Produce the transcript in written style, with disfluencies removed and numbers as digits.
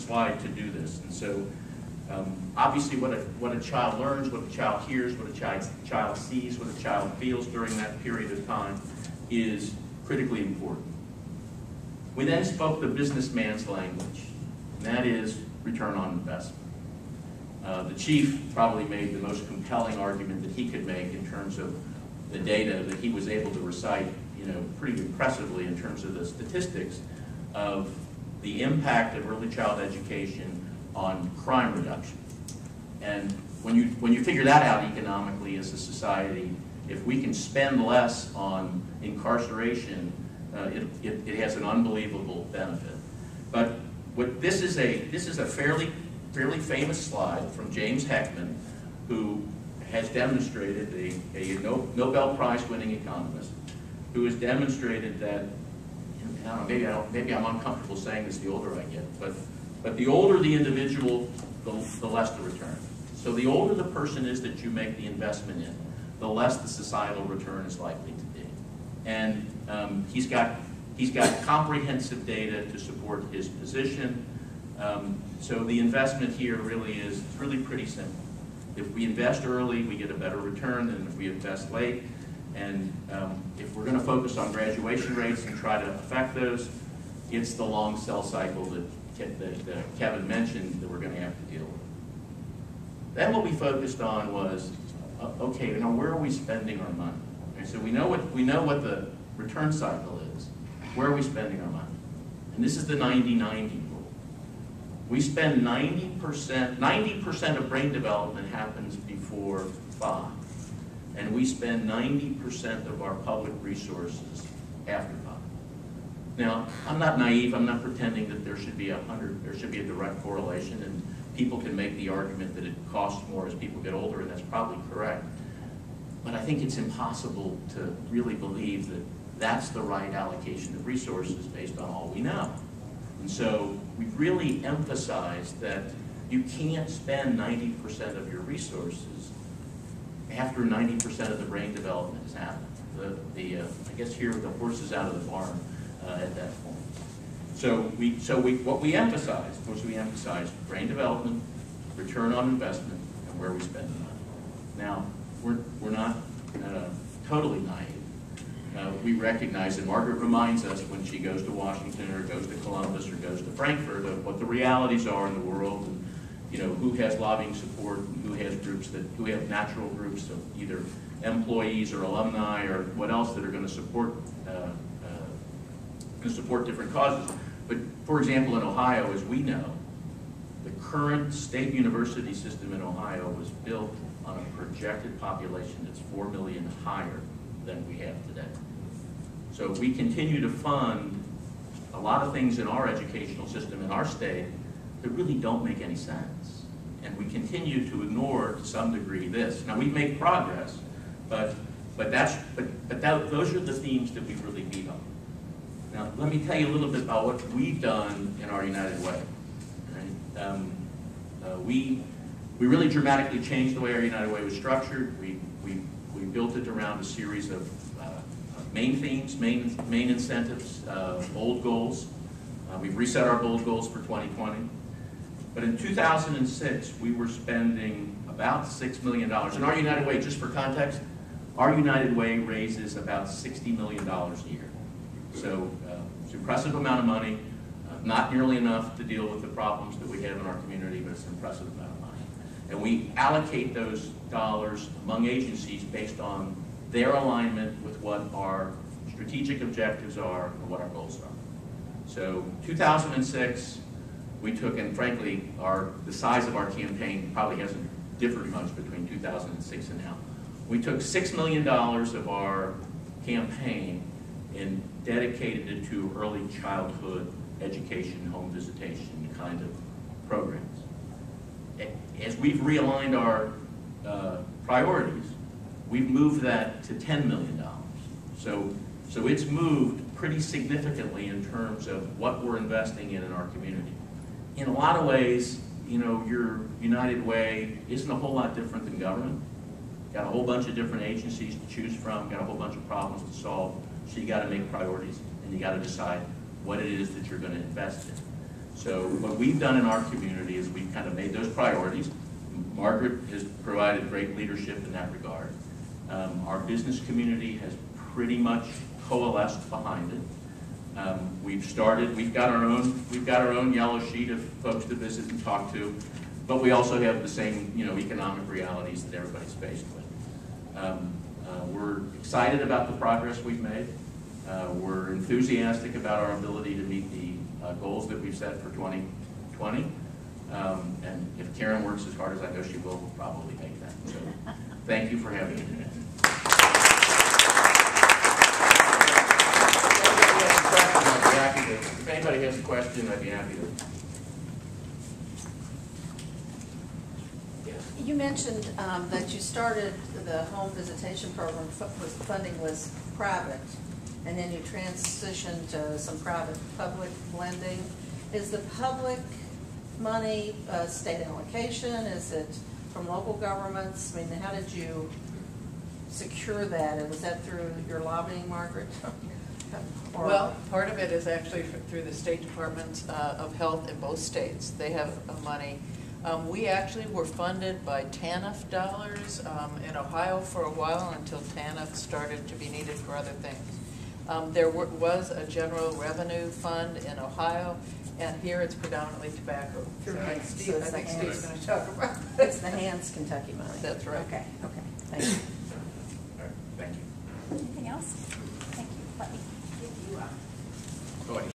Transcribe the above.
slide to do this. And so obviously what a child learns, what a child hears, what a child sees, what a child feels during that period of time is critically important. We then spoke the businessman's language, and that is return on investment. The chief probably made the most compelling argument that he could make in terms of the data that he was able to recite, pretty impressively in terms of the statistics of the impact of early child education on crime reduction. And when you figure that out economically as a society, if we can spend less on incarceration, it has an unbelievable benefit. But this is a fairly famous slide from James Heckman, who has demonstrated, a Nobel Prize winning economist, who has demonstrated that, I don't know, maybe I'm uncomfortable saying this the older I get, but the older the individual, the less the return. So the older the person is that you make the investment in, the less the societal return is likely to be. And he's got comprehensive data to support his position. So the investment here really is pretty simple. If we invest early, we get a better return than if we invest late. And if we're going to focus on graduation rates and try to affect those, it's the long sell cycle that Kevin mentioned that we're going to have to deal with. Then what we focused on was, okay, where are we spending our money? Okay, so we know what the return cycle is. Where are we spending our money? And this is the 90-90 rule. We spend 90% of brain development happens before 5. And we spend 90% of our public resources after 5. Now, I'm not naive. I'm not pretending that there should be a direct correlation, and people can make the argument that it costs more as people get older, and that's probably correct. But I think it's impossible to really believe that that's the right allocation of resources based on all we know. And so we've really emphasized that you can't spend 90% of your resources after 90% of the brain development has happened. I guess here the horse is out of the barn at that point. So what we emphasized was brain development, return on investment, and where we spend the money. Now we're not totally naive. We recognize, and Margaret reminds us when she goes to Washington or goes to Columbus or goes to Frankfurt, of what the realities are in the world, and who has lobbying support, and who have natural groups of either employees or alumni or what else that are going to support different causes. But for example, in Ohio, as we know, the current state university system in Ohio was built on a projected population that's 4 million higher than we have today. So we continue to fund a lot of things in our educational system in our state that really don't make any sense. And we continue to ignore, to some degree, this. Now, we make progress, but those are the themes that we really beat on. Now, let me tell you a little bit about what we've done in our United Way. Right? We really dramatically changed the way our United Way was structured. We built it around a series of main themes, main incentives, bold goals. We've reset our bold goals for 2020. But in 2006, we were spending about $6 million. And our United Way, just for context, our United Way raises about $60 million a year. So it's an impressive amount of money, not nearly enough to deal with the problems that we have in our community, but it's an impressive amount of money. And we allocate those dollars among agencies based on their alignment with what our strategic objectives are and what our goals are. So 2006, we took, and frankly, the size of our campaign probably hasn't differed much between 2006 and now. We took $6 million of our campaign and dedicated it to early childhood education, home visitation kind of programs. As we've realigned our priorities, we've moved that to $10 million. So it's moved pretty significantly in terms of what we're investing in our community. In a lot of ways, your United Way isn't a whole lot different than government. Got a whole bunch of different agencies to choose from, got a whole bunch of problems to solve, so you got to make priorities, and you got to decide what it is that you're going to invest in. So what we've done in our community is we've kind of made those priorities. Margaret has provided great leadership in that regard. Our business community has pretty much coalesced behind it. We've got our own yellow sheet of folks to visit and talk to, but we also have the same, economic realities that everybody's faced with. We're excited about the progress we've made. We're enthusiastic about our ability to meet the goals that we've set for 2020. And if Karen works as hard as I know she will, we'll probably make that. So thank you for having me today. If anybody has a question, I'd be happy to. Yes. You mentioned that you started the home visitation program, funding was private, and then you transitioned to some public blending. Is the public money state allocation? Is it from local governments? I mean, how did you secure that? And was that through your lobbying, Margaret? Well, part of it is actually through the State Department of Health in both states. They have money. We actually were funded by TANF dollars in Ohio for a while until TANF started to be needed for other things. There was a general revenue fund in Ohio, and here it's predominantly tobacco. So I think Steve's going to talk about it. It's the Hands Kentucky money. That's right. Okay, thank you. All right, thank you. Anything else? Thank you. Let me give you a